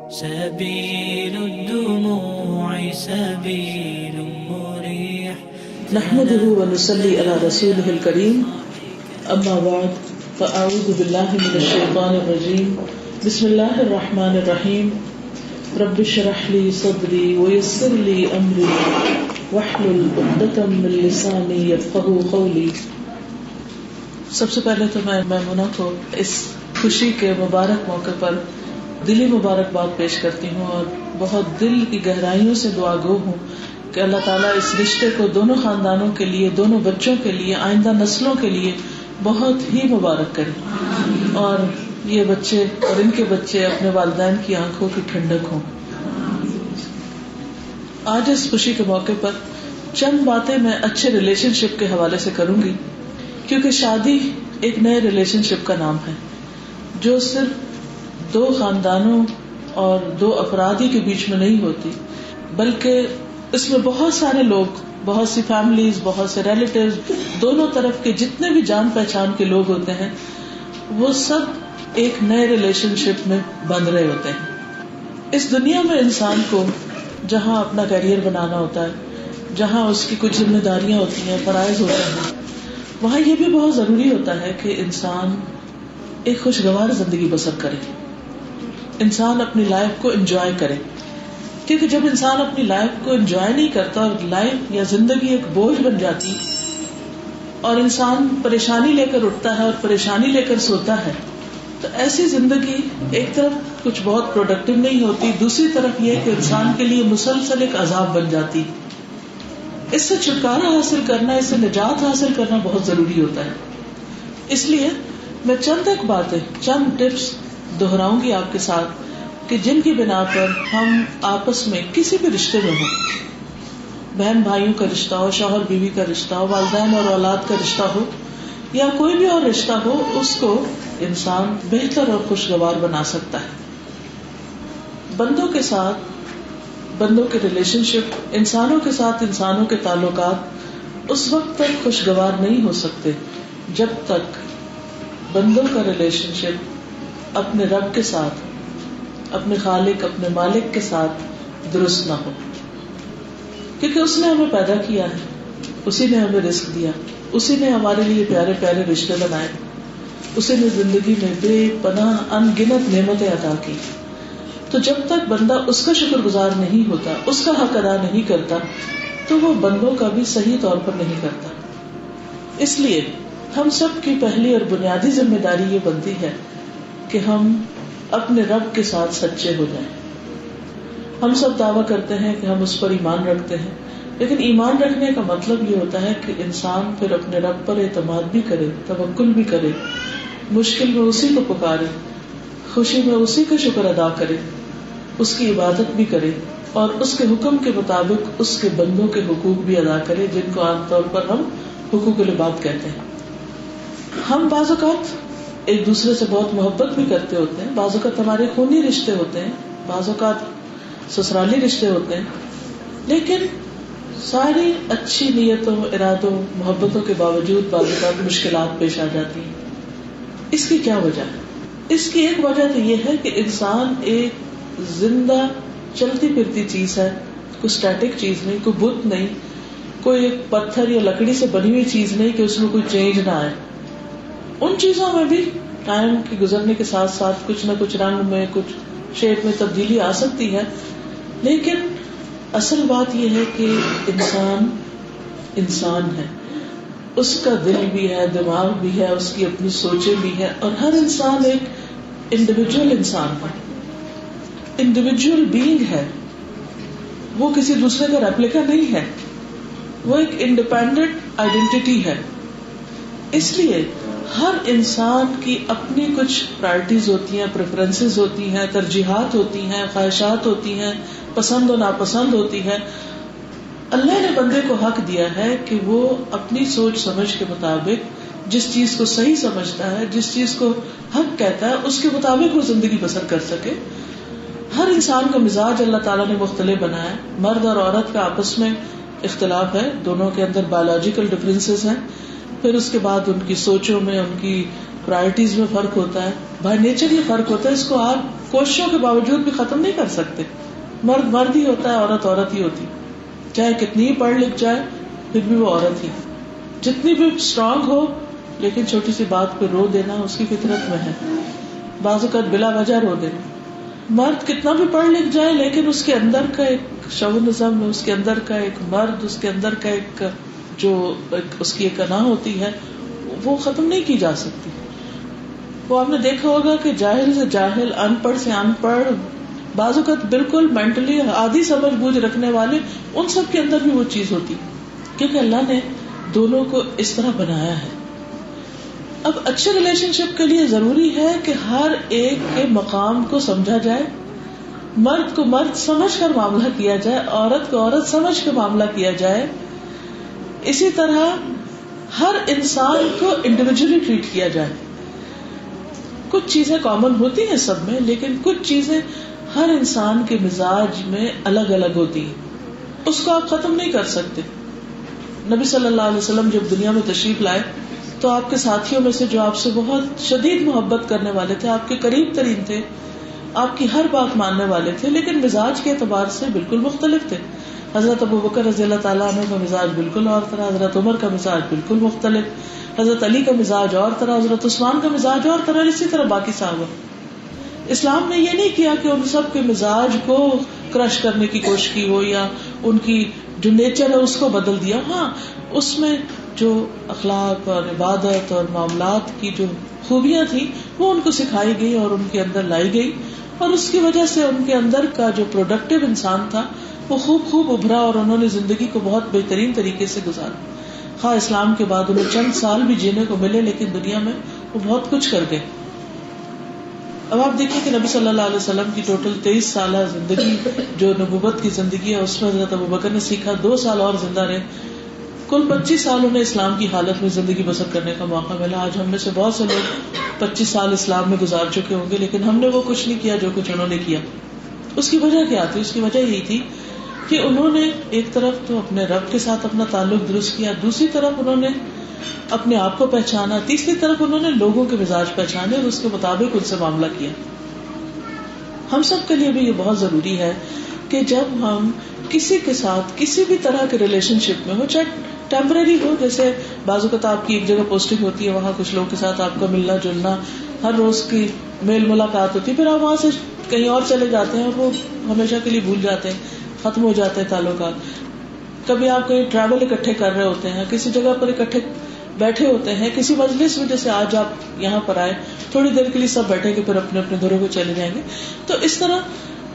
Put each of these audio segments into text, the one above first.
سبيل الدموع سبيل مريح. نحمده ونصلي على رسوله الكريم. اما بعد فاعوذ بالله من الشيطان الرجيم. بسم الله الرحمن الرحيم. رب اشرح لي صدري ويسر لي امري واحلل عقدة من لساني يفقهوا قولي. سب سے پہلے تو میں میمونہ کو اس خوشی کے مبارک موقع پر دلی مبارکباد پیش کرتی ہوں اور بہت دل کی گہرائیوں سے دعا گو ہوں کہ اللہ تعالیٰ اس رشتے کو دونوں خاندانوں کے لیے، دونوں بچوں کے لیے، آئندہ نسلوں کے لیے بہت ہی مبارک کرے اور یہ بچے اور ان کے بچے اپنے والدین کی آنکھوں کی ٹھنڈک ہوں. آج اس خوشی کے موقع پر چند باتیں میں اچھے ریلیشن شپ کے حوالے سے کروں گی، کیونکہ شادی ایک نئے ریلیشن شپ کا نام ہے جو صرف دو خاندانوں اور دو افراد ہی کے بیچ میں نہیں ہوتی، بلکہ اس میں بہت سارے لوگ، بہت سی فیملیز، بہت سے ریلیٹیوز، دونوں طرف کے جتنے بھی جان پہچان کے لوگ ہوتے ہیں وہ سب ایک نئے ریلیشن شپ میں بندھ رہے ہوتے ہیں. اس دنیا میں انسان کو جہاں اپنا کیریئر بنانا ہوتا ہے، جہاں اس کی کچھ ذمہ داریاں ہوتی ہیں، فرائض ہوتے ہیں، وہاں یہ بھی بہت ضروری ہوتا ہے کہ انسان ایک خوشگوار زندگی بسر کرے، انسان اپنی لائف کو انجوائے کرے. کیونکہ جب انسان اپنی لائف کو انجوائے نہیں کرتا اور لائف یا زندگی ایک بوجھ بن جاتی اور انسان پریشانی لے کر اٹھتا ہے اور پریشانی لے کر سوتا ہے، تو ایسی زندگی ایک طرف کچھ بہت پروڈکٹیو نہیں ہوتی، دوسری طرف یہ کہ انسان کے لیے مسلسل ایک عذاب بن جاتی. اس سے چھٹکارا حاصل کرنا، اس سے نجات حاصل کرنا بہت ضروری ہوتا ہے. اس لیے میں چند ایک باتیں، چند ٹپس دہراؤں گی آپ کے ساتھ کہ جن کی بنا پر ہم آپس میں کسی بھی رشتے میں ہوں، بہن بھائیوں کا رشتہ ہو، شوہر بیوی کا رشتہ ہو، والدین اور اولاد کا رشتہ ہو، یا کوئی بھی اور رشتہ ہو، اس کو انسان بہتر اور خوشگوار بنا سکتا ہے. بندوں کے ساتھ بندوں کے ریلیشن شپ، انسانوں کے ساتھ انسانوں کے تعلقات اس وقت تک خوشگوار نہیں ہو سکتے جب تک بندوں کا ریلیشن شپ اپنے رب کے ساتھ، اپنے خالق، اپنے مالک کے ساتھ درست نہ ہو. کیونکہ اس نے ہمیں پیدا کیا ہے، اسی نے ہمیں رزق دیا، اسی نے ہمارے لیے پیارے پیارے رشتے بنائے، اسی نے زندگی میں بے پناہ ان گنت نعمتیں عطا کی. تو جب تک بندہ اس کا شکر گزار نہیں ہوتا، اس کا حق ادا نہیں کرتا، تو وہ بندوں کا بھی صحیح طور پر نہیں کرتا. اس لیے ہم سب کی پہلی اور بنیادی ذمہ داری یہ بنتی ہے کہ ہم اپنے رب کے ساتھ سچے ہو جائیں. ہم سب دعویٰ کرتے ہیں کہ ہم اس پر ایمان رکھتے ہیں، لیکن ایمان رکھنے کا مطلب یہ ہوتا ہے کہ انسان پھر اپنے رب پر اعتماد بھی کرے، توکل بھی کرے، مشکل میں اسی کو پکارے، خوشی میں اسی کا شکر ادا کرے، اس کی عبادت بھی کرے اور اس کے حکم کے مطابق اس کے بندوں کے حقوق بھی ادا کرے، جن کو عام طور پر ہم حقوق العباد کہتے ہیں. ہم بعض اوقات ایک دوسرے سے بہت محبت بھی کرتے ہوتے ہیں، بعض اوقات ہمارے خونی رشتے ہوتے ہیں، بعض اوقات سسرالی رشتے ہوتے ہیں، لیکن ساری اچھی نیتوں، ارادوں، محبتوں کے باوجود بعض اوقات مشکلات پیش آ جاتی ہیں. اس کی کیا وجہ ہے؟ اس کی ایک وجہ تو یہ ہے کہ انسان ایک زندہ چلتی پھرتی چیز ہے، کوئی اسٹیٹک چیز نہیں، کوئی بت نہیں، کوئی ایک پتھر یا لکڑی سے بنی ہوئی چیز نہیں کہ اس میں کوئی چینج نہ آئے. ان چیزوں میں بھی ٹائم کے گزرنے کے ساتھ ساتھ کچھ نہ کچھ رنگ میں، کچھ شیپ میں تبدیلی آ سکتی ہے، لیکن اصل بات یہ ہے کہ انسان انسان ہے، اس کا دل بھی ہے، دماغ بھی ہے، اس کی اپنی سوچیں بھی ہے، اور ہر انسان ایک انڈیویجول انسان ہے، انڈیویجول بینگ ہے. وہ کسی دوسرے کا ریپلیکا نہیں ہے، وہ ایک انڈیپینڈنٹ آئیڈینٹی ہے. اس لیے ہر انسان کی اپنی کچھ پرائرٹیز ہوتی ہیں، پریفرنسز ہوتی ہیں، ترجیحات ہوتی ہیں، خواہشات ہوتی ہیں، پسند و ناپسند ہوتی ہے. اللہ نے بندے کو حق دیا ہے کہ وہ اپنی سوچ سمجھ کے مطابق جس چیز کو صحیح سمجھتا ہے، جس چیز کو حق کہتا ہے، اس کے مطابق وہ زندگی بسر کر سکے. ہر انسان کا مزاج اللہ تعالیٰ نے مختلف بنایا ہے. مرد اور عورت کا آپس میں اختلاف ہے، دونوں کے اندر بایولوجیکل ڈفرینسز ہیں، پھر اس کے بعد ان کی سوچوں میں، ان کی پرائرٹیز میں فرق ہوتا ہے, بائی نیچر یہ فرق ہوتا ہے. اس کو آپ کوششوں کے باوجود بھی ختم نہیں کر سکتے. مرد مرد ہی ہوتا ہے, عورت عورت ہی ہوتی, چاہے کتنی ہی پڑھ لکھ جائے پھر بھی وہ عورت ہی, جتنی بھی اسٹرانگ ہو, لیکن چھوٹی سی بات پہ رو دینا اس کی فطرت میں ہے. بعض اوقات بلا وجہ رو دینا. مرد کتنا بھی پڑھ لکھ جائے لیکن اس کے اندر کا ایک شوونزم, اس کے اندر کا ایک مرد, اس کے اندر کا ایک جو اس کی ایک انا ہوتی ہے, وہ ختم نہیں کی جا سکتی. وہ آپ نے دیکھا ہوگا کہ جاہل سے جاہل, ان پڑھ سے ان پڑھ, بعض اوقات بالکل مینٹلی آدھی سمجھ بوجھ رکھنے والے, ان سب کے اندر بھی وہ چیز ہوتی, کیونکہ اللہ نے دونوں کو اس طرح بنایا ہے. اب اچھے ریلیشن شپ کے لیے ضروری ہے کہ ہر ایک کے مقام کو سمجھا جائے, مرد کو مرد سمجھ کر معاملہ کیا جائے, عورت کو عورت سمجھ کے معاملہ کیا جائے. اسی طرح ہر انسان کو انڈیویجلی ٹریٹ کیا جائے. کچھ چیزیں کامن ہوتی ہیں سب میں, لیکن کچھ چیزیں ہر انسان کے مزاج میں الگ الگ ہوتی ہیں, اس کو آپ ختم نہیں کر سکتے. نبی صلی اللہ علیہ وسلم جب دنیا میں تشریف لائے تو آپ کے ساتھیوں میں سے جو آپ سے بہت شدید محبت کرنے والے تھے, آپ کے قریب ترین تھے, آپ کی ہر بات ماننے والے تھے, لیکن مزاج کے اعتبار سے بالکل مختلف تھے. حضرت ابوبکر رضی اللہ تعالیٰ عنہ کا مزاج بالکل اور طرح, حضرت عمر کا مزاج بالکل مختلف, حضرت علی کا مزاج اور طرح, حضرت عثمان کا مزاج اور طرح, اسی طرح باقی صحابہ. اسلام نے یہ نہیں کیا کہ ان سب کے مزاج کو کرش کرنے کی کوشش کی ہو یا ان کی جو نیچر ہے اس کو بدل دیا. ہاں, اس میں جو اخلاق اور عبادت اور معاملات کی جو خوبیاں تھی وہ ان کو سکھائی گئی اور ان کے اندر لائی گئی, اور اس کی وجہ سے ان کے اندر کا جو پروڈکٹیو انسان تھا وہ خوب ابھرا, اور انہوں نے زندگی کو بہت بہترین طریقے سے گزارا. خواہ اسلام کے بعد انہیں چند سال بھی جینے کو ملے, لیکن دنیا میں وہ بہت کچھ کر گئے. اب آپ دیکھیں کہ نبی صلی اللہ علیہ وسلم کی ٹوٹل 23 سالہ زندگی جو نبوت کی زندگی ہے, اس میں حضرت ابوبکر نے سیکھا, 2 سال اور زندہ رہے, کل 25 سال انہیں اسلام کی حالت میں زندگی بسر کرنے کا موقع ملا. آج ہم میں سے بہت سے لوگ 25 سال اسلام میں گزار چکے ہوں گے, لیکن ہم نے وہ کچھ نہیں کیا جو کچھ انہوں نے کیا. اس کی وجہ کیا تھی؟ اس کی وجہ یہی تھی کہ انہوں نے ایک طرف تو اپنے رب کے ساتھ اپنا تعلق درست کیا, دوسری طرف انہوں نے اپنے آپ کو پہچانا, تیسری طرف انہوں نے لوگوں کے مزاج پہچانے اور اس کے مطابق ان سے معاملہ کیا. ہم سب کے لیے بھی یہ بہت ضروری ہے کہ جب ہم کسی کے ساتھ کسی بھی طرح کے ریلیشن شپ میں ہو, چاہے ٹیمپرری ہو, جیسے بعض اوقات آپ کی ایک جگہ پوسٹنگ ہوتی ہے, وہاں کچھ لوگوں کے ساتھ آپ کا ملنا جلنا, ہر روز کی میل ملاقات ہوتی ہے, پھر آپ وہاں سے کہیں اور چلے جاتے ہیں اور وہ ہمیشہ کے لیے بھول جاتے ہیں, ختم ہو جاتے ہیں تعلقات. کبھی آپ کہیں ٹریول اکٹھے کر رہے ہوتے ہیں, کسی جگہ پر اکٹھے بیٹھے ہوتے ہیں, کسی مجلس میں, جیسے آج آپ یہاں پر آئے, تھوڑی دیر کے لیے سب بیٹھے گے پھر اپنے اپنے گھروں کو چلے جائیں گے. تو اس طرح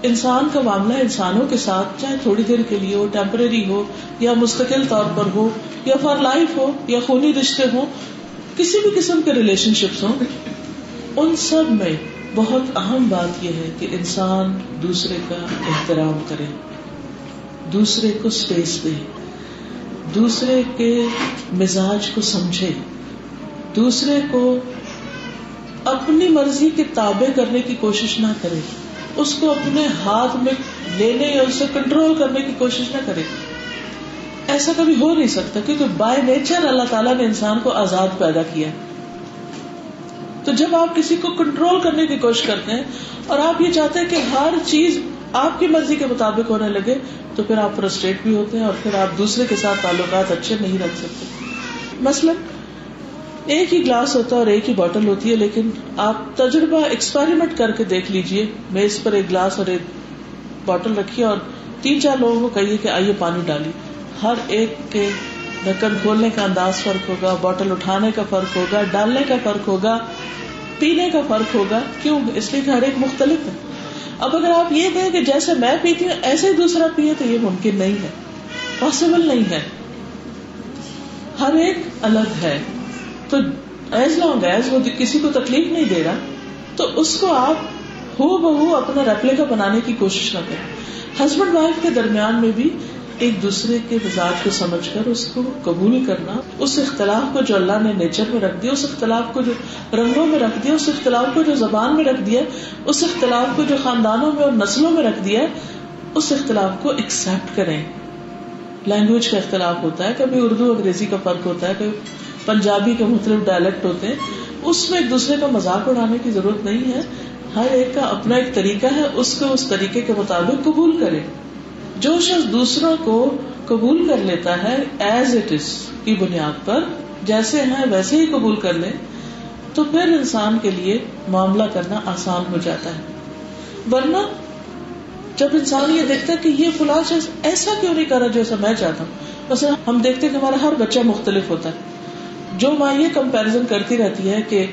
انسان کا معاملہ انسانوں کے ساتھ, چاہے تھوڑی دیر کے لیے ہو, ٹیمپرری ہو یا مستقل طور پر ہو, یا فار لائف ہو, یا خونی رشتے ہوں, کسی بھی قسم کے ریلیشن شپس ہوں, ان سب میں بہت اہم بات یہ ہے کہ انسان دوسرے کا احترام کرے, دوسرے کو اسپیس دے, دوسرے کے مزاج کو سمجھے, دوسرے کو اپنی مرضی کے تابع کرنے کی کوشش نہ کرے, اس کو اپنے ہاتھ میں لینے یا اسے کنٹرول کرنے کی کوشش نہ کرے. ایسا کبھی ہو نہیں سکتا, کیونکہ بائی نیچر اللہ تعالیٰ نے انسان کو آزاد پیدا کیا. تو جب آپ کسی کو کنٹرول کرنے کی کوشش کرتے ہیں اور آپ یہ چاہتے ہیں کہ ہر چیز آپ کی مرضی کے مطابق ہونے لگے, تو پھر آپ فرسٹریٹ بھی ہوتے ہیں اور پھر آپ دوسرے کے ساتھ تعلقات اچھے نہیں رکھ سکتے. مثلا ایک ہی گلاس ہوتا ہے اور ایک ہی بوتل ہوتی ہے, لیکن آپ تجربہ ایکسپیریمنٹ کر کے دیکھ لیجئے, میز پر ایک گلاس اور ایک بوتل رکھیے اور 3-4 لوگوں کو کہیے کہ آئیے پانی ڈالیے. ہر ایک کے ڈھکن کھولنے کا انداز فرق ہوگا, بوتل اٹھانے کا فرق ہوگا, ڈالنے کا فرق ہوگا, پینے کا فرق ہوگا. کیوں؟ اس لیے کہ ہر ایک مختلف ہے. اب اگر آپ یہ کہیں کہ جیسے میں پیتی ہوں ایسے ہی دوسرا پیے, تو یہ ممکن نہیں ہے, پاسبل نہیں ہے. ہر ایک الگ ہے. تو ایز لانگ ایز وہ کسی کو تکلیف نہیں دے رہا, تو اس کو آپ ہو بہو اپنا ریپلیکا بنانے کی کوشش نہ کریں. ہسبینڈ وائف کے درمیان میں بھی ایک دوسرے کے مزاج کو سمجھ کر اس کو قبول کرنا, اس اختلاف کو جو اللہ نے نیچر میں رکھ دیا, اس اختلاف کو جو رنگوں میں رکھ دیا, اس اختلاف کو جو زبان میں رکھ دیا, اس اختلاف کو جو خاندانوں میں اور نسلوں میں رکھ دیا, اس اختلاف کو ایکسپٹ کریں. لینگویج کا اختلاف ہوتا ہے, کبھی اردو انگریزی کا فرق ہوتا ہے, کبھی پنجابی کے مختلف ڈائلیکٹ ہوتے ہیں, اس میں ایک دوسرے کا مذاق اڑانے کی ضرورت نہیں ہے. ہر ایک کا اپنا ایک طریقہ ہے, اس کو اس طریقے کے مطابق قبول کرے. جو شخص دوسروں کو قبول کر لیتا ہے ایز اٹ از کی بنیاد پر, جیسے ہیں ویسے ہی قبول کر لے, تو پھر انسان کے لیے معاملہ کرنا آسان ہو جاتا ہے. ورنہ جب انسان یہ دیکھتا ہے کہ یہ فلاں شخص ایسا کیوں نہیں کر رہا جیسا میں چاہتا ہوں, مثلا ہم دیکھتے ہیں کہ ہمارا ہر بچہ مختلف ہوتا ہے. جو ماں یہ کمپیرزن کرتی رہتی ہے کہ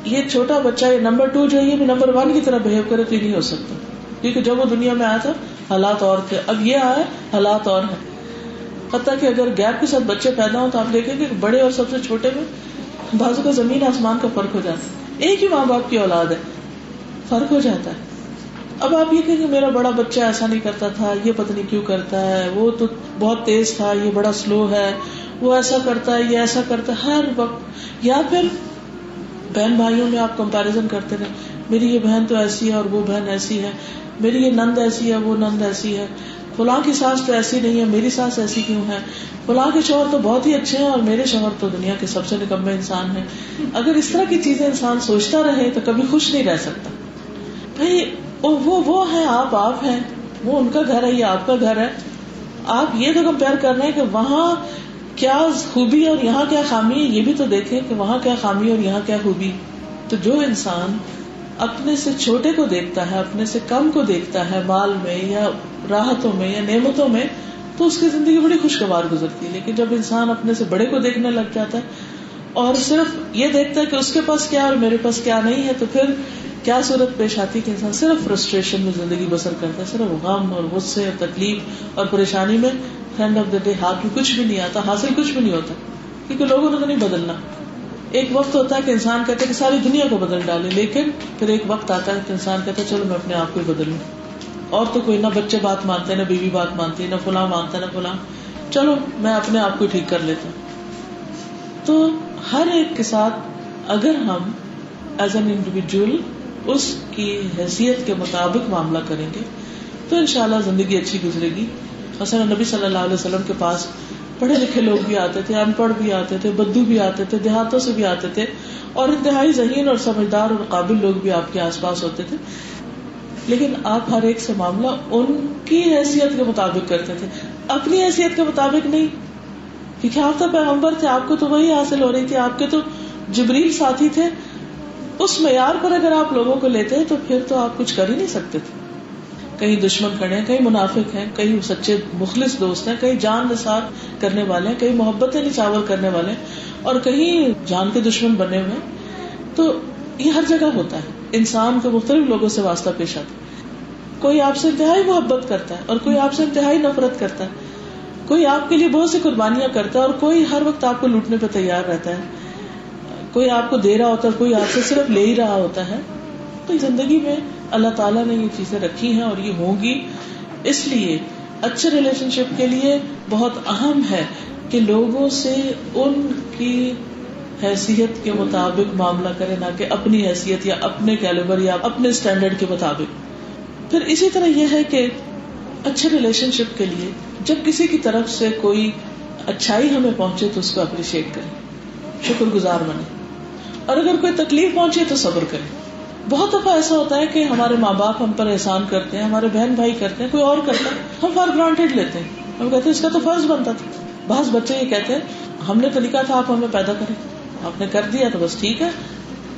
یہ چھوٹا بچہ یہ نمبر 2 جو ہے یہ بھی نمبر 1 کی طرح بہیو کرے, تو یہ نہیں ہو سکتا, کیونکہ جب وہ دنیا میں آیا تھا حالات اور تھے, اب یہ آیا حالات اور ہیں. حتیٰ کہ اگر گیپ کے ساتھ بچے پیدا ہوں تو آپ دیکھیں گے بڑے اور سب سے چھوٹے میں بازو کا زمین آسمان کا فرق ہو جاتا ہے. ایک ہی ماں باپ کی اولاد ہے, فرق ہو جاتا ہے. اب آپ یہ کہیں کہ میرا بڑا بچہ ایسا نہیں کرتا تھا, یہ پتہ نہیں کیوں کرتا ہے, وہ تو بہت تیز تھا, یہ بڑا سلو ہے, وہ ایسا کرتا ہے, یہ ایسا کرتا ہے ہر وقت. یا پھر بہن بھائیوں میں آپ کمپیریزن کرتے رہے, میری یہ بہن تو ایسی ہے اور وہ بہن ایسی ہے, میری یہ نند ایسی ہے وہ نند ایسی ہے, فلاں کی ساس تو ایسی نہیں ہے, میری ساس ایسی کیوں ہے, فلاں کے شوہر تو بہت ہی اچھے ہیں اور میرے شوہر تو دنیا کے سب سے نکمے انسان ہیں. اگر اس طرح کی چیزیں انسان سوچتا رہے تو کبھی خوش نہیں رہ سکتا. بھائی وہ ہے, آپ ہیں, وہ ان کا گھر ہے, یہ آپ کا گھر ہے. آپ یہ تو کمپیئر کر رہے ہیں کہ وہاں کیا خوبی اور یہاں کیا خامی ہے, یہ بھی تو دیکھیں کہ وہاں کیا خامی اور یہاں کیا خوبی. تو جو انسان اپنے سے چھوٹے کو دیکھتا ہے, اپنے سے کم کو دیکھتا ہے مال میں یا راحتوں میں یا نعمتوں میں, تو اس کی زندگی بڑی خوشگوار گزرتی ہے. لیکن جب انسان اپنے سے بڑے کو دیکھنے لگ جاتا ہے اور صرف یہ دیکھتا ہے کہ اس کے پاس کیا اور میرے پاس کیا نہیں ہے, تو پھر کیا صورت پیش آتی کہ انسان صرف فرسٹریشن میں زندگی بسر کرتا ہے, صرف غم اور غصے اور تکلیف اور پریشانی میں. اینڈ آف دا ڈے ہاتھ میں کچھ بھی نہیں آتا, حاصل کچھ بھی نہیں ہوتا, کیونکہ لوگوں نے تو نہیں بدلنا. ایک وقت ہوتا ہے کہ انسان کہتا ہے کہ ساری دنیا کو بدل ڈالے, لیکن پھر ایک وقت آتا ہے کہ انسان کہتا ہے چلو میں اپنے آپ کو ہی بدلوں. اور تو کوئی نہ بچے بات مانتے, نہ بیوی بات مانتی, نہ فلاں مانتا, نہ فلاں, چلو میں اپنے آپ کو ٹھیک کر لیتا ہوں. تو ہر ایک کے ساتھ اگر ہم ایز این انڈیویجول اس کی حیثیت کے مطابق معاملہ کریں گے تو انشاءاللہ زندگی اچھی گزرے گی. مثلا نبی صلی اللہ علیہ وسلم کے پاس پڑھے لکھے لوگ بھی آتے تھے, ان پڑھ بھی آتے تھے, بدو بھی آتے تھے, دیہاتوں سے بھی آتے تھے, اور انتہائی ذہین اور سمجھدار اور قابل لوگ بھی آپ کے آس پاس ہوتے تھے. لیکن آپ ہر ایک سے معاملہ ان کی حیثیت کے مطابق کرتے تھے, اپنی حیثیت کے مطابق نہیں, کیونکہ آپ تو پیغمبر تھے, آپ کو تو وہی حاصل ہو رہی تھی, آپ کے تو جبریل ساتھی تھے. اس معیار پر اگر آپ لوگوں کو لیتے ہیں تو پھر تو آپ کچھ کر ہی نہیں سکتے تھے. کہیں دشمن کھڑے ہیں, کہیں منافق ہیں, کہیں سچے مخلص دوست ہیں, کہیں جان نثار کرنے والے ہیں, کہیں محبتیں نچاور کرنے والے ہیں, اور کہیں جان کے دشمن بنے ہوئے. تو یہ ہر جگہ ہوتا ہے, انسان کو مختلف لوگوں سے واسطہ پیش آتا ہے. کوئی آپ سے انتہائی محبت کرتا ہے اور کوئی آپ سے انتہائی نفرت کرتا ہے, کوئی آپ کے لیے بہت سی قربانیاں کرتا ہے اور کوئی ہر وقت آپ کو لوٹنے پہ تیار رہتا ہے, کوئی آپ کو دے رہا ہوتا ہے, کوئی آپ سے صرف لے ہی رہا ہوتا ہے. تو زندگی میں اللہ تعالیٰ نے یہ چیزیں رکھی ہیں اور یہ ہوں گی. اس لیے اچھے ریلیشن شپ کے لیے بہت اہم ہے کہ لوگوں سے ان کی حیثیت کے مطابق معاملہ کرے, نہ کہ اپنی حیثیت یا اپنے کیلیبر یا اپنے اسٹینڈرڈ کے مطابق. پھر اسی طرح یہ ہے کہ اچھے ریلیشن شپ کے لیے جب کسی کی طرف سے کوئی اچھائی ہمیں پہنچے تو اس کو اپریشیٹ کریں, شکر گزار بنے, اور اگر کوئی تکلیف پہنچے تو صبر کریں. بہت دفعہ ایسا ہوتا ہے کہ ہمارے ماں باپ ہم پر احسان کرتے ہیں, ہمارے بہن بھائی کرتے ہیں, کوئی اور کرتا ہے, ہم فار گرانٹیڈ لیتے ہیں, ہم کہتے ہیں اس کا تو فرض بنتا تھا. بعض بچے یہ کہتے ہیں ہم نے تو لکھا تھا آپ ہمیں پیدا کریں, آپ نے کر دیا تو بس ٹھیک ہے,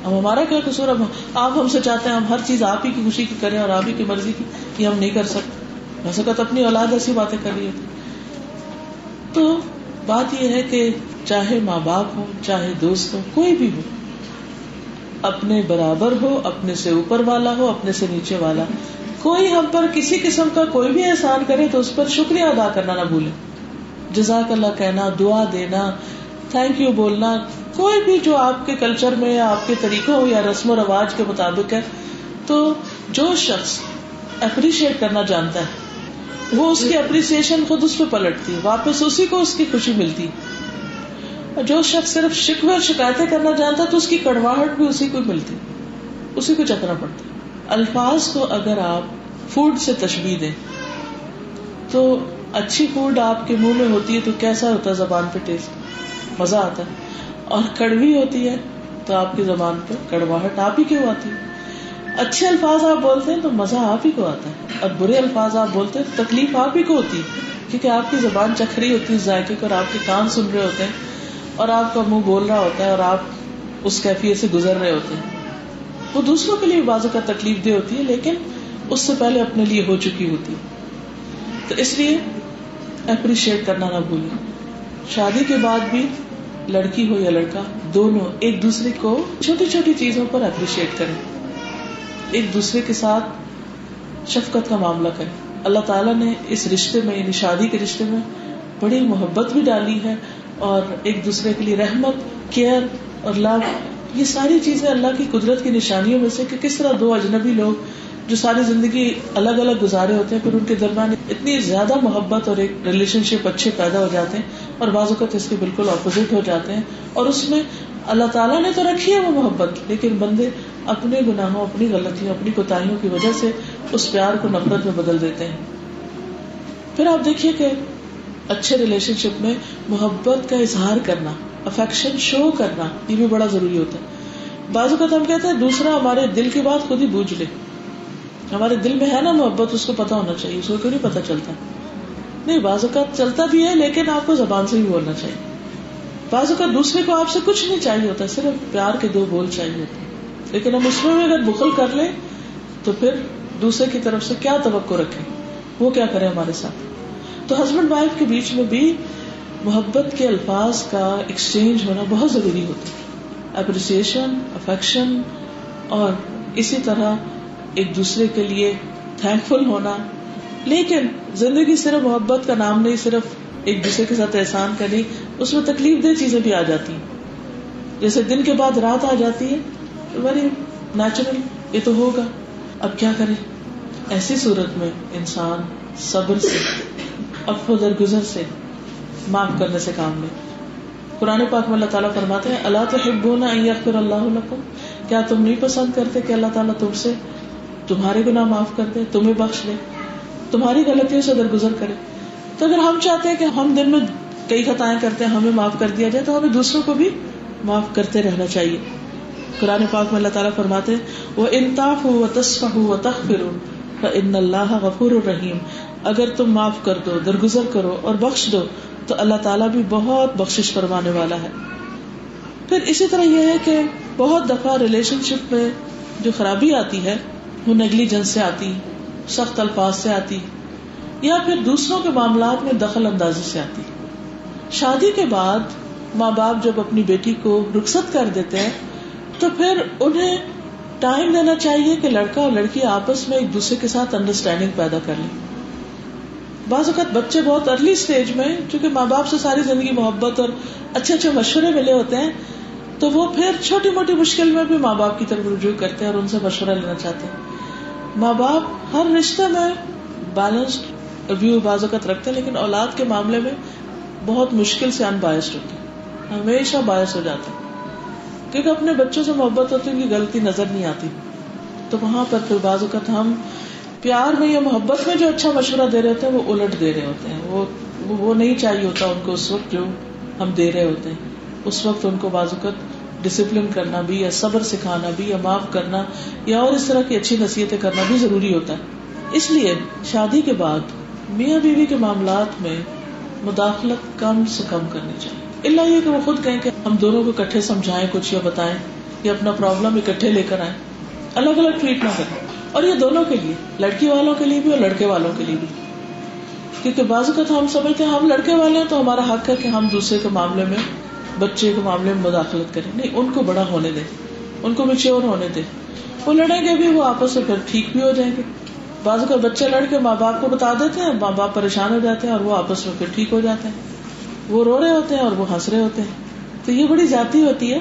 اب ہمارا کیا قصور, اب آپ ہم سے چاہتے ہیں ہم ہر چیز آپ ہی کی خوشی کی کریں اور آپ ہی کی مرضی کی, یہ ہم نہیں کر سکتے. ویسے کہ اپنی اولاد ایسی باتیں کر رہی ہوتی. تو بات یہ ہے کہ چاہے ماں باپ ہو, چاہے دوست ہو, کوئی بھی ہو, اپنے برابر ہو, اپنے سے اوپر والا ہو, اپنے سے نیچے والا, کوئی ہم پر کسی قسم کا کوئی بھی احسان کرے تو اس پر شکریہ ادا کرنا نہ بھولیں. جزاک اللہ کہنا, دعا دینا, تھینک یو بولنا, کوئی بھی جو آپ کے کلچر میں یا آپ کے طریقوں یا رسم و رواج کے مطابق ہے. تو جو شخص اپریشیٹ کرنا جانتا ہے وہ اس کی اپریسیشن خود اس پہ پلٹتی ہے, واپس اسی کو اس کی خوشی ملتی. جو شخص صرف شکوے اور شکایتیں کرنا جانتا ہے تو اس کی کڑواہٹ بھی اسی کو ملتی, اسی کو چکنا پڑتا. الفاظ کو اگر آپ فوڈ سے تشبیہ دیں تو اچھی فوڈ آپ کے منہ میں ہوتی ہے تو کیسا ہوتا ہے, زبان پہ ٹیسٹ, مزہ آتا ہے, اور کڑوی ہوتی ہے تو آپ کی زبان پہ کڑواہٹ آپ ہی کیوں آتی؟ اچھے الفاظ آپ بولتے ہیں تو مزہ آپ ہی کو آتا ہے، اور برے الفاظ آپ بولتے ہیں تو تکلیف آپ ہی کو ہوتی ہے، کیونکہ آپ کی زبان چکھ رہی ہوتی ہے ذائقے کو، اور آپ کے کان سن رہے ہوتے ہیں، اور آپ کا منہ بول رہا ہوتا ہے، اور آپ اس کیفیت سے گزر رہے ہوتے ہیں. وہ دوسروں کے لیے بازو کا تکلیف دہ ہوتی ہے، لیکن اس سے پہلے اپنے لیے ہو چکی ہوتی ہے. تو اس لیے اپریشیٹ کرنا نہ بھولیں. شادی کے بعد بھی لڑکی ہو یا لڑکا، دونوں ایک دوسرے کو چھوٹی چھوٹی چیزوں پر اپریشیٹ کریں، ایک دوسرے کے ساتھ شفقت کا معاملہ کریں. اللہ تعالیٰ نے اس رشتے میں، یعنی شادی کے رشتے میں بڑی محبت بھی ڈالی ہے، اور ایک دوسرے کے لیے رحمت، کیئر اور لو، یہ ساری چیزیں اللہ کی قدرت کی نشانیوں میں سے کہ کس طرح دو اجنبی لوگ جو ساری زندگی الگ الگ گزارے ہوتے ہیں، پھر ان کے درمیان اتنی زیادہ محبت اور ایک ریلیشن شپ اچھے پیدا ہو جاتے ہیں، اور بعض اوقات اس کے بالکل اپوزٹ ہو جاتے ہیں. اور اس میں اللہ تعالیٰ نے تو رکھی ہے وہ محبت، لیکن بندے اپنے گناہوں، اپنی غلطیوں، اپنی کوتاہیوں کی وجہ سے اس پیار کو نفرت میں بدل دیتے ہیں. پھر آپ دیکھیے کہ اچھے ریلیشن شپ میں محبت کا اظہار کرنا، افیکشن شو کرنا، یہ بھی بڑا ضروری ہوتا ہے. بعض اوقات ہم کہتے ہیں دوسرا ہمارے دل کی بات خود ہی بوجھ لے، ہمارے دل میں ہے نا محبت، اس کو پتا ہونا چاہیے. اس کو کیوں نہیں پتا چلتا؟ نہیں، بعض اوقات چلتا بھی ہے، لیکن آپ کو زبان سے بھی بولنا چاہیے. بعض اوقات دوسرے کو آپ سے کچھ نہیں چاہیے ہوتا، صرف پیار کے دو بول چاہیے ہوتے ہیں، لیکن ہم اس میں بھی اگر بخل کر لیں تو پھر دوسرے کی طرف سے کیا توقع رکھیں، وہ کیا کرے ہمارے ساتھ. تو ہسبینڈ وائف کے بیچ میں بھی محبت کے الفاظ کا ایکسچینج ہونا بہت ضروری ہوتا ہے. اپریسیشن، افیکشن، اور اسی طرح ایک دوسرے کے لیے تھینک فل ہونا. لیکن زندگی صرف محبت کا نام نہیں، صرف ایک دوسرے کے ساتھ احسان کا نہیں، اس میں تکلیف دہ چیزیں بھی آ جاتی ہیں. جیسے دن کے بعد رات آ جاتی ہے، ویری نیچرل، یہ تو ہوگا. اب کیا کرے؟ ایسی صورت میں انسان صبر سے، عفو درگزر سے، معاف کرنے سے کام لے. قرآن پاک میں اللہ تعالیٰ فرماتے ہیں الا تحبون ان یغفر اللہ لکم، کیا تم نہیں پسند کرتے کہ اللہ تعالیٰ تم سے تمہارے گناہ معاف کر دے، تمہیں بخش دے، تمہاری غلطیوں سے درگزر کرے. تو اگر ہم چاہتے ہیں کہ ہم دن میں کئی خطائیں کرتے ہیں، ہمیں معاف کر دیا جائے، تو ہمیں دوسروں کو بھی معاف کرتے رہنا چاہیے. قرآن پاک میں اللہ تعالیٰ فرماتے ہیں وَإِن تَعْفُوا وَتَصْفَحُوا وَتَغْفِرُوا فَإِنَّ اللَّهَ غَفُورٌ رَحِيمٌ، اگر تم معاف کر دو، درگزر کرو اور بخش دو تو اللہ تعالیٰ بھی بہت بخشش فرمانے والا ہے. پھر اسی طرح یہ ہے کہ بہت دفعہ ریلیشن شپ میں جو خرابی آتی ہے وہ نیگلیجنس سے آتی، سخت الفاظ سے آتی، یا پھر دوسروں کے معاملات میں دخل اندازی سے آتی. شادی کے بعد ماں باپ جب اپنی بیٹی کو رخصت کر دیتے ہیں تو پھر انہیں ٹائم دینا چاہیے کہ لڑکا اور لڑکی آپس میں ایک دوسرے کے ساتھ انڈرسٹینڈنگ پیدا کر لیں. بعض اوقات بچے بہت ارلی سٹیج میں، چونکہ ماں باپ سے ساری زندگی محبت اور اچھے اچھے مشورے ملے ہوتے ہیں، تو وہ پھر چھوٹی موٹی مشکل میں بھی ماں باپ کی طرف رجوع کرتے ہیں اور ان سے مشورہ لینا چاہتے ہیں. ماں باپ ہر رشتے میں بیلنسڈ ویو بعض اوقات رکھتے ہیں، لیکن اولاد کے معاملے میں بہت مشکل سے ان بائسڈ ہوتے ہیں، ہمیشہ باعث ہو جاتے ہیں، کیونکہ اپنے بچوں سے محبت ہوتی ہے، ان کی غلطی نظر نہیں آتی. تو وہاں پر پھر بعض اوقات ہم پیار میں یا محبت میں جو اچھا مشورہ دے رہے ہوتے ہیں وہ الٹ دے رہے ہوتے ہیں. وہ نہیں چاہیے ہوتا ان کو اس وقت جو ہم دے رہے ہوتے ہیں. اس وقت ان کو بعض اوقات ڈسپلن کرنا بھی، یا صبر سکھانا بھی، یا معاف کرنا، یا اور اس طرح کی اچھی نصیحتیں کرنا بھی ضروری ہوتا ہے. اس لیے شادی کے بعد میاں بیوی کے معاملات میں مداخلت کم سے کم کرنی چاہیے، الا یہ کہ وہ خود کہیں کہ ہم دونوں کو اکٹھے سمجھائیں کچھ، یا بتائیں، یا اپنا پرابلم اکٹھے لے کر آئیں، الگ الگ ٹریٹ نہ کریں. اور یہ دونوں کے لیے، لڑکی والوں کے لیے بھی اور لڑکے والوں کے لیے بھی. کیونکہ بعض اوقات ہم سمجھتے ہیں ہم لڑکے والے ہیں تو ہمارا حق ہے کہ ہم دوسرے کے معاملے میں، بچے کے معاملے میں مداخلت کریں. نہیں، ان کو بڑا ہونے دیں، ان کو میچور ہونے دیں. وہ لڑیں گے بھی، وہ آپس میں پھر ٹھیک بھی ہو جائیں گے. بعض اوقات بچے لڑ کے ماں باپ کو بتا دیتے ہیں، ماں باپ پریشان ہو جاتے ہیں اور وہ آپس میں پھر ٹھیک ہو جاتے ہیں. وہ رو رہے ہوتے ہیں اور وہ ہنس رہے ہوتے ہیں. تو یہ بڑی زیادتی ہوتی ہے.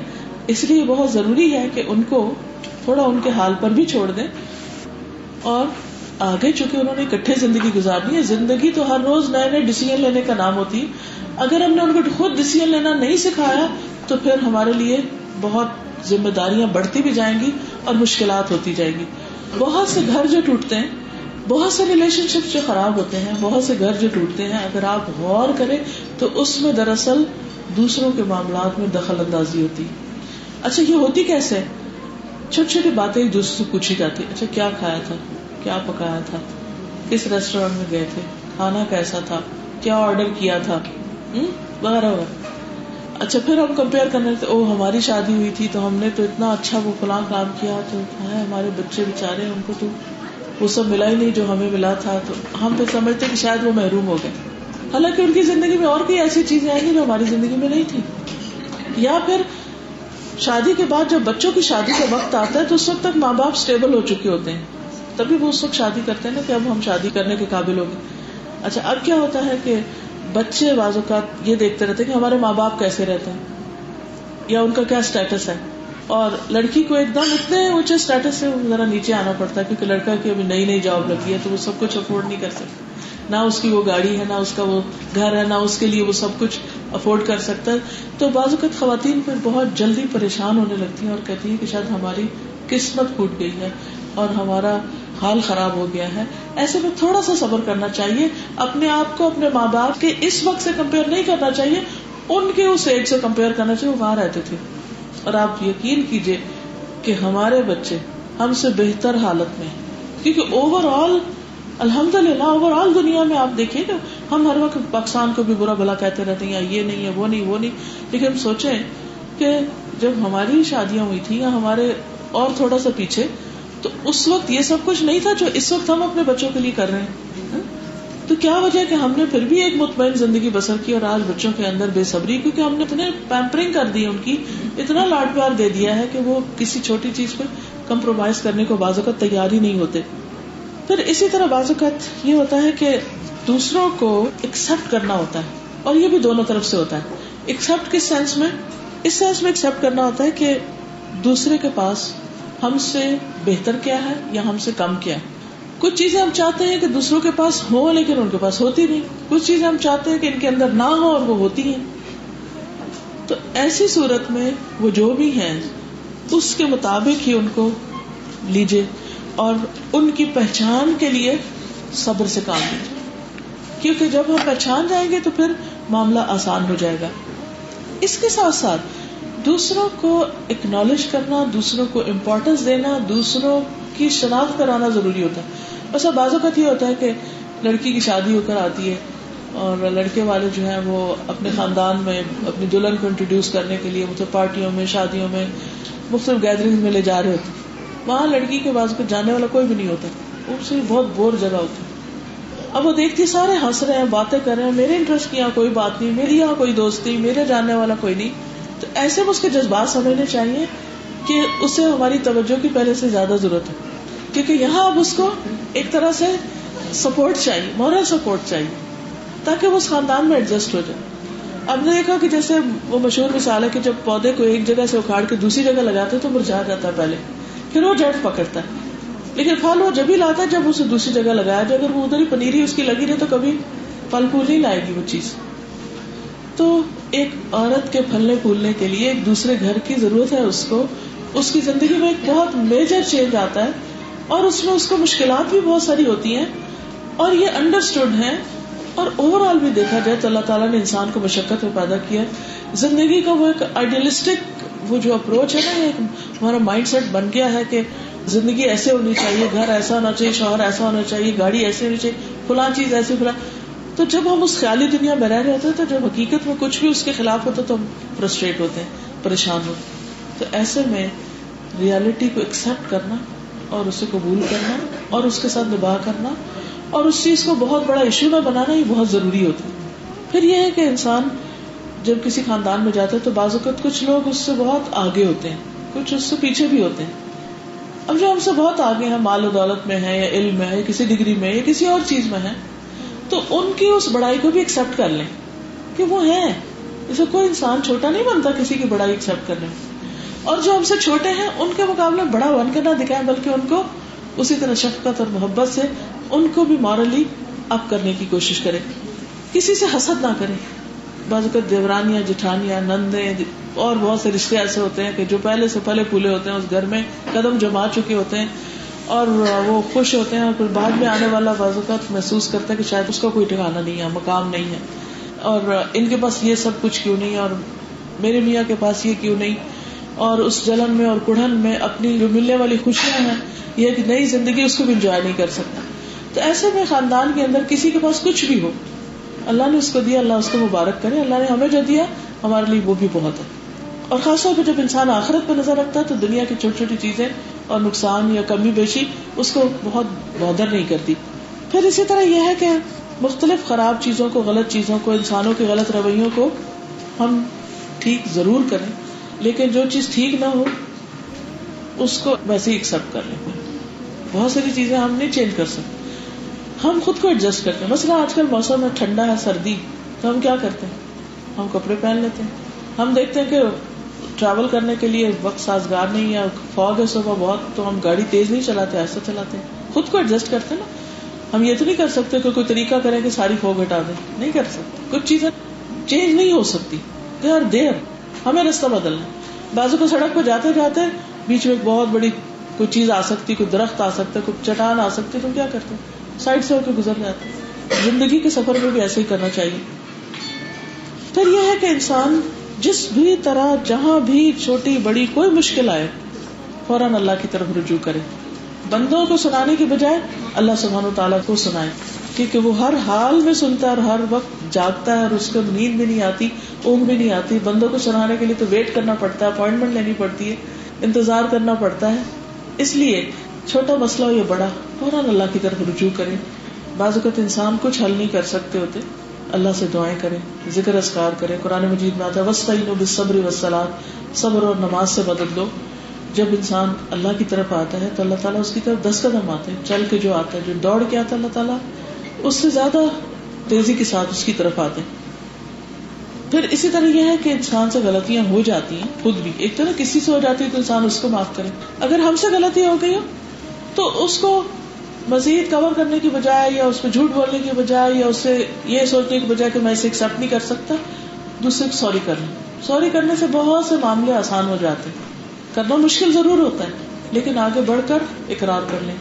اس لیے بہت ضروری ہے کہ ان کو تھوڑا ان کے حال پر بھی چھوڑ دیں. اور آگے چونکہ انہوں نے اکٹھے زندگی گزارنی ہے، زندگی تو ہر روز نئے نئے ڈیسیژن لینے کا نام ہوتی ہے. اگر ہم نے ان کو خود ڈیسیژن لینا نہیں سکھایا تو پھر ہمارے لیے بہت ذمہ داریاں بڑھتی بھی جائیں گی اور مشکلات ہوتی جائیں گی. بہت سے گھر جو ٹوٹتے ہیں، بہت سے ریلیشن شپ جو خراب ہوتے ہیں، بہت سے گھر جو ٹوٹتے ہیں، اگر آپ غور کریں تو اس میں دراصل دوسروں کے معاملات میں دخل اندازی ہوتی. اچھا یہ ہوتی کیسے؟ چھوٹی چھوٹی باتیں ایک دوسرے سے پوچھی جاتی. اچھا کیا کھایا تھا, کیا پکایا تھا, کس ریسٹورینٹ میں گئے تھے, کھانا کیسا تھا, کیا آرڈر کیا تھا, وغیرہ وغیرہ. اچھا پھر ہم کمپیئر کرنے لگتے, او ہماری شادی ہوئی تھی تو ہم نے تو اتنا اچھا وہ فلاں کام کیا, تو ہمارے بچے بےچارے ان کو تو وہ سب ملا ہی نہیں جو ہمیں ملا تھا. تو ہم پھر سمجھتے کہ شاید وہ محروم ہو گئے, حالانکہ ان کی زندگی میں اور کوئی ایسی چیزیں آئیں گی جو ہماری زندگی میں نہیں تھی. یا پھر شادی کے بعد جب بچوں کی شادی کا وقت آتا ہے تو اس وقت تک ماں باپ اسٹیبل ہو چکے ہوتے ہیں, تبھی وہ اس وقت شادی کرتے ہیں نا کہ اب ہم شادی کرنے کے قابل ہو گئے. اچھا اب کیا ہوتا ہے کہ بچے بعض اوقات یہ دیکھتے رہتے کہ ہمارے ماں باپ کیسے رہتے ہیں یا ان کا کیا اسٹیٹس ہے, اور لڑکی کو ایک دم اتنے اونچے اسٹیٹس سے ذرا نیچے آنا پڑتا ہے کیونکہ لڑکا کی ابھی نئی نئی جاب لگی ہے تو وہ سب کچھ افورڈ نہیں کر سکتا, نہ اس کی وہ گاڑی ہے, نہ اس کا وہ گھر ہے, نہ اس کے لیے وہ سب کچھ افورڈ کر سکتا ہے. تو بعض اوقات خواتین پھر بہت جلدی پریشان ہونے لگتی ہیں اور کہتی ہیں کہ شاید ہماری قسمت پھوٹ گئی ہے اور ہمارا حال خراب ہو گیا ہے. ایسے میں تھوڑا سا صبر کرنا چاہیے, اپنے آپ کو اپنے ماں باپ کے اس وقت سے کمپیئر نہیں کرنا چاہیے, ان کے اس ایج سے کمپیئر کرنا چاہیے وہ وہاں رہتے تھے. اور آپ یقین کیجئے کہ ہمارے بچے ہم سے بہتر حالت میں, کیونکہ اوور آل الحمدللہ اوور آل دنیا میں آپ دیکھیں کہ ہم ہر وقت پاکستان کو بھی برا بھلا کہتے رہتے ہیں, یہ نہیں ہے, وہ نہیں. لیکن ہم سوچیں کہ جب ہماری شادیاں ہوئی تھی یا ہمارے اور تھوڑا سا پیچھے, تو اس وقت یہ سب کچھ نہیں تھا جو اس وقت ہم اپنے بچوں کے لیے کر رہے ہیں. تو کیا وجہ ہے کہ ہم نے پھر بھی ایک مطمئن زندگی بسر کی, اور آج بچوں کے اندر بے صبری, کیونکہ ہم نے اتنے پیمپرنگ کر دی ان کی, اتنا لاڈ پیار دے دیا ہے کہ وہ کسی چھوٹی چیز پہ کمپرومائز کرنے کو بعض اوقات تیار ہی نہیں ہوتے. پھر اسی طرح بعض اوقات یہ ہوتا ہے کہ دوسروں کو ایکسپٹ کرنا ہوتا ہے, اور یہ بھی دونوں طرف سے ہوتا ہے. ایکسپٹ کس سینس میں؟ اس سینس میں ایکسپٹ کرنا ہوتا ہے کہ دوسرے کے پاس ہم سے بہتر کیا ہے یا ہم سے کم کیا ہے. کچھ چیزیں ہم چاہتے ہیں کہ دوسروں کے پاس ہو لیکن ان کے پاس ہوتی نہیں, کچھ چیزیں ہم چاہتے ہیں کہ ان کے اندر نہ ہو اور وہ ہوتی ہیں. تو ایسی صورت میں وہ جو بھی ہیں اس کے مطابق ہی ان کو لیجیے, اور ان کی پہچان کے لیے صبر سے کام لیجیے, کیونکہ جب ہم پہچان جائیں گے تو پھر معاملہ آسان ہو جائے گا. اس کے ساتھ ساتھ دوسروں کو اکنالج کرنا, دوسروں کو امپورٹینس دینا, دوسروں کی شناخت کرانا ضروری ہوتا ہے. بس اب بعض اوقات یہ ہوتا ہے کہ لڑکی کی شادی ہو کر آتی ہے اور لڑکے والے جو ہیں وہ اپنے خاندان میں اپنی دلہن کو انٹروڈیوس کرنے کے لیے مختلف پارٹیوں میں, شادیوں میں, مختلف گیدرنگ میں لے جا رہے ہوتے ہیں. وہاں لڑکی کے بعض اوقات جانے والا کوئی بھی نہیں ہوتا, وہ صرف بہت بور جگہ ہوتی ہے. اب وہ دیکھتی سارے ہنس رہے ہیں, باتیں کر رہے ہیں, میرے انٹرسٹ کی یہاں کوئی بات نہیں, میری یہاں کوئی دوست نہیں, میرے جاننے والا کوئی نہیں. تو ایسے میں اس کے جذبات سمجھنے چاہیے کہ اسے ہماری توجہ کی پہلے سے زیادہ ضرورت ہے, کیونکہ یہاں اب اس کو ایک طرح سے سپورٹ چاہیے, مورل سپورٹ چاہیے, تاکہ وہ اس خاندان میں ایڈجسٹ ہو جائے. اب نے دیکھا کہ جیسے وہ مشہور مثال ہے کہ جب پودے کو ایک جگہ سے اکھاڑ کے دوسری جگہ لگاتے تو مرجھا جاتا ہے پہلے, پھر وہ جڑ پکڑتا ہے, لیکن پھل وہ جب ہی لاتا ہے جب اسے دوسری جگہ لگایا جائے. اگر وہ ادھر ہی پنیری اس کی لگی رہے تو کبھی پھل پھول نہیں لائے گی وہ چیز. تو ایک عورت کے پھلنے پھولنے کے لیے ایک دوسرے گھر کی ضرورت ہے اس کو, اس کی زندگی میں ایک بہت میجر چینج آتا ہے, اور اس میں اس کو مشکلات بھی بہت ساری ہوتی ہیں, اور یہ انڈرسٹوڈ ہیں. اور اوور آل بھی دیکھا جائے تو اللہ تعالیٰ نے انسان کو مشقت میں پیدا کیا. زندگی کا وہ ایک آئیڈیلسٹک وہ جو اپروچ ہے نا, ایک ہمارا مائنڈ سیٹ بن گیا ہے کہ زندگی ایسے ہونی چاہیے, گھر ایسا ہونا چاہیے, شوہر ایسا ہونا چاہیے, گاڑی ایسی ہونی چاہیے, فلاں چیز ایسی فلاں. تو جب ہم اس خیالی دنیا میں رہ رہے ہوتے ہیں تو جب حقیقت میں کچھ بھی اس کے خلاف ہوتا تو ہم فرسٹریٹ ہوتے ہیں, پریشان ہوتے ہیں. تو ایسے میں ریالٹی کو ایکسپٹ کرنا اور اسے قبول کرنا اور اس کے ساتھ نباہ کرنا اور اس چیز کو بہت بڑا ایشو نہ بنانا یہ بہت ضروری ہوتا ہے. پھر یہ ہے کہ انسان جب کسی خاندان میں جاتا ہے تو بعض اوقات کچھ لوگ اس سے بہت آگے ہوتے ہیں, کچھ اس سے پیچھے بھی ہوتے ہیں. اب جو ہم سے بہت آگے ہیں, مال و دولت میں ہے یا علم میں ہے یا کسی ڈگری میں یا کسی اور چیز میں ہے, تو ان کی اس بڑائی کو بھی ایکسپٹ کر لیں کہ وہ ہیں. اسے کوئی انسان چھوٹا نہیں بنتا کسی کی بڑائی ایکسپٹ کرنے میں. اور جو ہم سے چھوٹے ہیں ان کے مقابلے میں بڑا بن کے نہ دکھائیں, بلکہ ان کو اسی طرح شفقت اور محبت سے ان کو بھی مورلی اپ کرنے کی کوشش کریں. کسی سے حسد نہ کریں. بعض اوقات دیورانیاں, جٹھانیاں, نندیں اور بہت سے رشتے ایسے ہوتے ہیں کہ جو پہلے سے پھلے پھولے ہوتے ہیں, اس گھر میں قدم جما چکے ہوتے ہیں اور وہ خوش ہوتے ہیں, اور پھر بعد میں آنے والا بعض اوقات محسوس کرتا ہے کہ شاید اس کا کوئی ٹھکانا نہیں ہے, مقام نہیں ہے, اور ان کے پاس یہ سب کچھ کیوں نہیں, اور میرے میاں کے پاس یہ کیوں نہیں. اور اس جلن میں اور کڑھن میں اپنی جو ملنے والی خوشیاں ہیں، یہ کہ نئی زندگی اس کو بھی انجوائے نہیں کر سکتا. تو ایسے میں خاندان کے اندر کسی کے پاس کچھ بھی ہو، اللہ نے اس کو دیا، اللہ اس کو مبارک کرے. اللہ نے ہمیں جو دیا ہمارے لیے وہ بھی بہت ہے. اور خاص طور پہ جب انسان آخرت پہ نظر رکھتا ہے تو دنیا کی چھوٹی چھوٹی چیزیں اور نقصان یا کمی بیشی اس کو بہت بودر نہیں کرتی. پھر اسی طرح یہ ہے کہ مختلف خراب چیزوں کو، غلط چیزوں کو، انسانوں کے غلط رویوں کو ہم ٹھیک ضرور کریں، لیکن جو چیز ٹھیک نہ ہو اس کو ویسے ہی ایکسپٹ کر لیں. بہت ساری چیزیں ہم نہیں چینج کر سکتے، ہم خود کو ایڈجسٹ کرتے ہیں. مثلا آج کل موسم ہے ٹھنڈا ہے، سردی، تو ہم کیا کرتے ہیں؟ ہم کپڑے پہن لیتے ہیں. ہم دیکھتے ہیں کہ ٹریول کرنے کے لیے وقت سازگار نہیں ہے، فوگ ہے صبح بہت، تو ہم گاڑی تیز نہیں چلاتے، ایسا چلاتے ہیں. خود کو ایڈجسٹ کرتے ہیں نا. ہم یہ تو نہیں کر سکتے کہ کوئی طریقہ کریں کہ ساری فوگ ہٹا دیں، نہیں کر سکتے. کچھ چیزیں چینج نہیں ہو سکتی، دیر ہمیں راستہ بدلنا. بازو کو سڑک پہ جاتے جاتے بیچ میں ایک بہت بڑی کوئی چیز آ سکتی، کوئی درخت آ سکتا ہے، کوئی چٹان آ سکتی، تو کیا کرتے ہیں؟ سائڈ سے ہو کے گزر جاتے ہیں. زندگی کے سفر میں بھی ایسے ہی کرنا چاہیے. پھر یہ ہے کہ انسان جس بھی طرح جہاں بھی چھوٹی بڑی کوئی مشکل آئے فوراً اللہ کی طرف رجوع کرے. بندوں کو سنانے کی بجائے اللہ سبحانہ و تعالیٰ کو سنائے، کیونکہ وہ ہر حال میں سنتا ہے اور ہر وقت جاگتا ہے، اور اس کو نیند بھی نہیں آتی، اونگ بھی نہیں آتی. بندوں کو سنانے کے لیے تو ویٹ کرنا پڑتا ہے، اپوائنٹمنٹ لینی پڑتی ہے، انتظار کرنا پڑتا ہے. اس لیے چھوٹا مسئلہ ہو یا بڑا فوراً اللہ کی طرف رجوع کریں. بعض اوقات انسان کچھ حل نہیں کر سکتے ہوتے، اللہ سے دعائیں کریں، ذکر اذکار کریں. قرآن مجید میں آتا ہے وَاسْتَعِينُوا بِالصَّبْرِ وَالصَّلَاةِ، صبر اور نماز سے مدد لو. جب انسان اللہ کی طرف آتا ہے تو اللہ تعالیٰ اس کی طرف 10 قدم آتے ہیں، چل کے جو آتا ہے، جو دوڑ کے آتا ہے اللہ تعالیٰ اس سے زیادہ تیزی کے ساتھ اس کی طرف آتے ہیں. پھر اسی طرح یہ ہے کہ انسان سے غلطیاں ہو جاتی ہیں، خود بھی ایک طرح کسی سے ہو جاتی ہے تو انسان اس کو معاف کرے. اگر ہم سے غلطی ہو گئی ہو تو اس کو مزید کور کرنے کی بجائے یا اس پہ جھوٹ بولنے کی بجائے یا اس سے یہ سوچنے کی بجائے کہ میں اسے ایکسپٹ نہیں کر سکتا، دوسرے کو سوری کر لیں. سوری کرنے سے بہت سے معاملے آسان ہو جاتے ہیں. کرنا مشکل ضرور ہوتا ہے لیکن آگے بڑھ کر اقرار کر لیں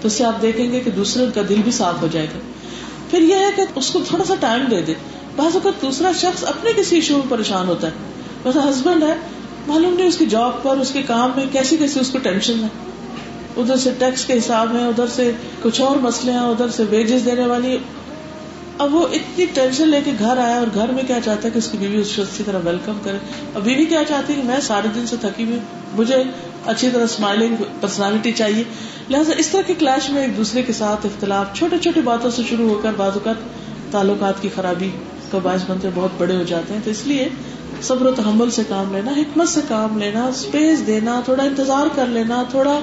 تو اس سے آپ دیکھیں گے کہ دوسرے کا دل بھی صاف ہو جائے گا. پھر یہ ہے کہ اس کو تھوڑا سا ٹائم دے دے. بعض اوقات دوسرا شخص اپنے کسی ایشو میں پریشان ہوتا ہے، مثلا ہسبینڈ ہے، معلوم نہیں اس کی جاب پر، اس کے کام میں کیسی اس کو ٹینشن ہے، ادھر سے ٹیکس کے حساب ہے، ادھر سے کچھ اور مسئلے ہیں، ادھر سے ویجز دینے والی. اب وہ اتنی ٹینشن لے کے گھر آیا اور گھر میں کیا چاہتا ہے کہ اس کی بیوی اس کو اچھی طرح ویلکم کرے. اور بیوی کیا چاہتی ہے کہ میں سارے دن سے تھکی ہوئی، مجھے اچھی طرح اسمائلنگ پرسنالٹی چاہیے. لہٰذا اس طرح کے کلیش میں ایک دوسرے کے ساتھ اختلاف چھوٹی چھوٹی باتوں سے شروع ہو کر بعض اوقات تعلقات کی خرابی کا باعث بنتے بہت بڑے ہو جاتے ہیں. تو اس لیے صبر و تحمل سے کام لینا، حکمت سے کام لینا، اسپیس دینا، تھوڑا انتظار کر لینا، تھوڑا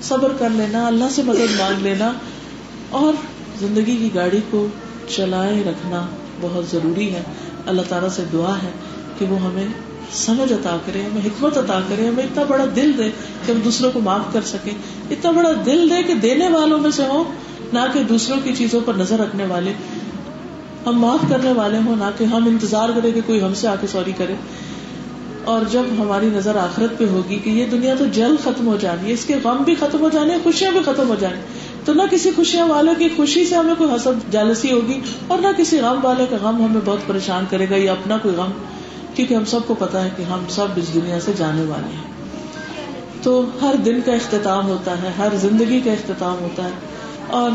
صبر کر لینا، اللہ سے مدد مانگ لینا، اور زندگی کی گاڑی کو چلائے رکھنا بہت ضروری ہے. اللہ تعالیٰ سے دعا ہے کہ وہ ہمیں سمجھ عطا کرے، ہمیں حکمت عطا کرے، ہمیں اتنا بڑا دل دے کہ ہم دوسروں کو معاف کر سکیں، اتنا بڑا دل دے کہ دینے والوں میں سے ہوں نہ کہ دوسروں کی چیزوں پر نظر رکھنے والے، ہم معاف کرنے والے ہوں نہ کہ ہم انتظار کریں کہ کوئی ہم سے آ کے سوری کرے. اور جب ہماری نظر آخرت پہ ہوگی کہ یہ دنیا تو جلد ختم ہو جانی ہے، اس کے غم بھی ختم ہو جانے، خوشیاں بھی ختم ہو جانی، تو نہ کسی خوشیاں والے کی خوشی سے ہمیں کوئی حسد جالسی ہوگی اور نہ کسی غم والے کا غم ہمیں بہت پریشان کرے گا یا اپنا کوئی غم، کیونکہ ہم سب کو پتا ہے کہ ہم سب اس دنیا سے جانے والے ہیں. تو ہر دن کا اختتام ہوتا ہے، ہر زندگی کا اختتام ہوتا ہے، اور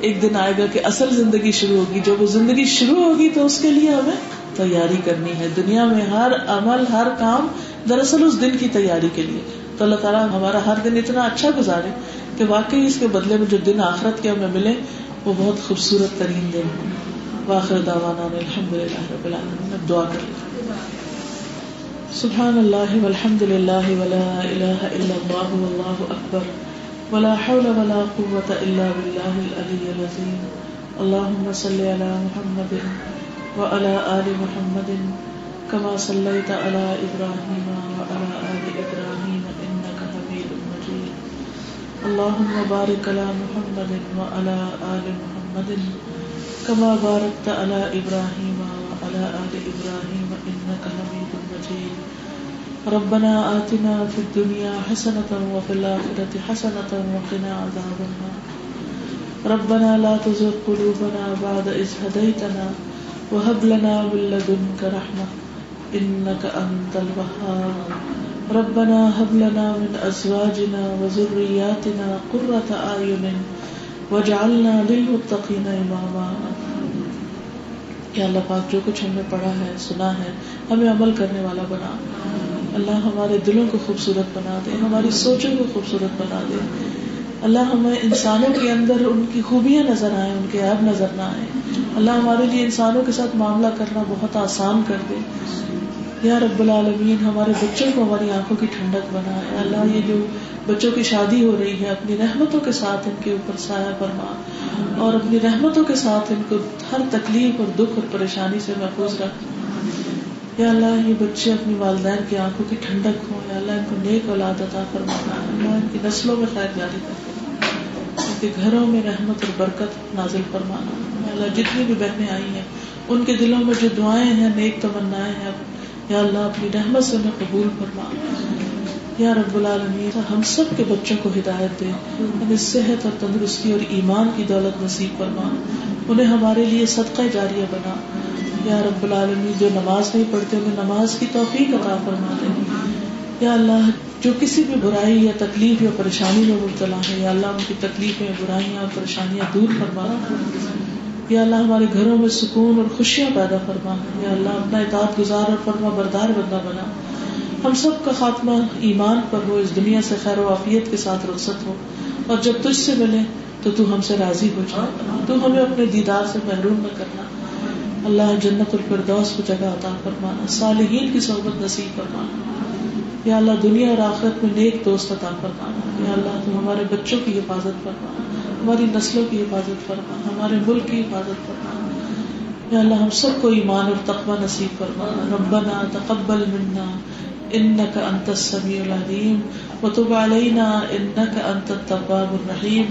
ایک دن آئے گا کہ اصل زندگی شروع ہوگی. جب وہ زندگی شروع ہوگی تو اس کے لیے ہمیں تیاری کرنی ہے. دنیا میں ہر عمل، ہر کام دراصل اس دن کی تیاری کے لیے. تو اللہ تعالیٰ ہمارا ہر دن اتنا اچھا گزارے کہ واقعی اس کے بدلے میں جو دن آخرت کے ہمیں ملے وہ بہت خوبصورت ترین دن. وآخر دعوانا الحمدللہ رب العالمین. اب دعا کر لیں. سبحان اللہ والحمد للہ ولا الہ الا اللہ واللہ اکبر ولا حول ولا قوة الا باللہ العلی العظیم. اللہم صلی علی محمد وعلى آل محمد كما صليت على إبراهيم وعلى آل إبراهيم إنك حميد مجيد. اللهم بارك على محمد وعلى آل محمد كما باركت على إبراهيم وعلى آل إبراهيم إنك حميد مجيد. ربنا آتنا في الدنيا حسنة وفي الآخرة حسنة وقنا عذاب النار. ربنا لا تزغ قلوبنا بعد إذ هديتنا وهب لنا من لدنك رحمة إنك أنت الوهاب. ربنا هب لنا من ازواجنا وذرياتنا قرة اعین واجعلنا للمتقین اماما. یا اللہ پاک جو کچھ ہم نے پڑھا ہے سنا ہے ہمیں عمل کرنے والا بنا. اللہ ہمارے دلوں کو خوبصورت بنا دے, ہماری سوچوں کو خوبصورت بنا دے. اللہ ہمیں انسانوں کے اندر ان کی خوبیاں نظر آئیں, ان کے عیب نظر نہ آئیں. اللہ ہمارے لیے انسانوں کے ساتھ معاملہ کرنا بہت آسان کر دے. یا رب العالمین ہمارے بچوں کو ہماری آنکھوں کی ٹھنڈک بنا. اللہ یہ جو بچوں کی شادی ہو رہی ہے اپنی رحمتوں کے ساتھ ان کے اوپر سایہ فرما, اور اپنی رحمتوں کے ساتھ ان کو ہر تکلیف اور دکھ اور پریشانی سے محفوظ رکھ. یا اللہ یہ بچے اپنی والدین کی آنکھوں کی ٹھنڈک ہوں. یا اللہ ان کو نیک اولاد عطا فرمانا. اللہ ان کی نسلوں میں خیر جاری کر دینا, ان کے گھروں میں رحمت اور برکت نازل فرمانا. یا اللہ جتنی بھی بہنیں آئی ہیں ان کے دلوں میں جو دعائیں ہیں نیک تمنائیں ہیں یا اللہ اپنی رحمت سے انہیں قبول فرما. یا رب العالمین ہم سب کے بچوں کو ہدایت دے, انہیں صحت اور تندرستی اور ایمان کی دولت نصیب فرما, انہیں ہمارے لیے صدقہ جاریہ بنا. یا رب العالمین جو نماز نہیں پڑھتے انہیں نماز کی توفیق عطا فرما دے. یا اللہ جو کسی بھی برائی یا تکلیف یا پریشانی میں مبتلا ہے یا اللہ ان کی تکلیفیں برائیاں اور پریشانیاں دور فرما. یا اللہ ہمارے گھروں میں سکون اور خوشیاں پیدا فرما. یا اللہ اپنا اطاعت گزار اور فرما بردار بندہ بنا. ہم سب کا خاتمہ ایمان پر ہو, اس دنیا سے خیر و عافیت کے ساتھ رخصت ہو, اور جب تجھ سے ملے تو ہم سے راضی ہو جائے. تو ہمیں اپنے دیدار سے محروم نہ کرنا. اللہ جنت الفردوس کو جگہ عطا فرمانا, صالحین کی صحبت نصیب فرمانا. یا اللہ دنیا اور آخرت میں نیک دوست عطا فرمانا. یا اللہ تو ہمارے بچوں کی حفاظت فرما, ہماری نسلوں کی حفاظت فرما, ہمارے ملک کی حفاظت فرما. یا اللہ ہم سب کو ایمان اور تقوی نصیب فرما. ربنا تقبل منا انک انت السمیع العلیم وتب علینا انک انت التواب الرحیم.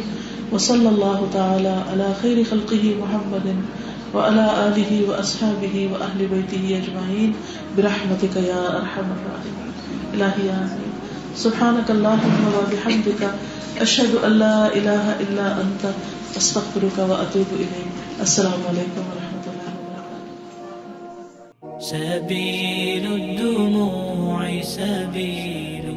وصلی اللہ تعالی علی خیر خلقہ محمد وعلى آلہ واصحابہ واہل بیتہ اجمعین برحمتک یا ارحم الراحمین. الہی آمین. سبحانک اللہم وبحمدک اشہد ان لا الہ الا انت استغفرک واتوب الیک. السلام علیکم ورحمۃ اللہ وبرکاتہ. سبیل الدموع سبیل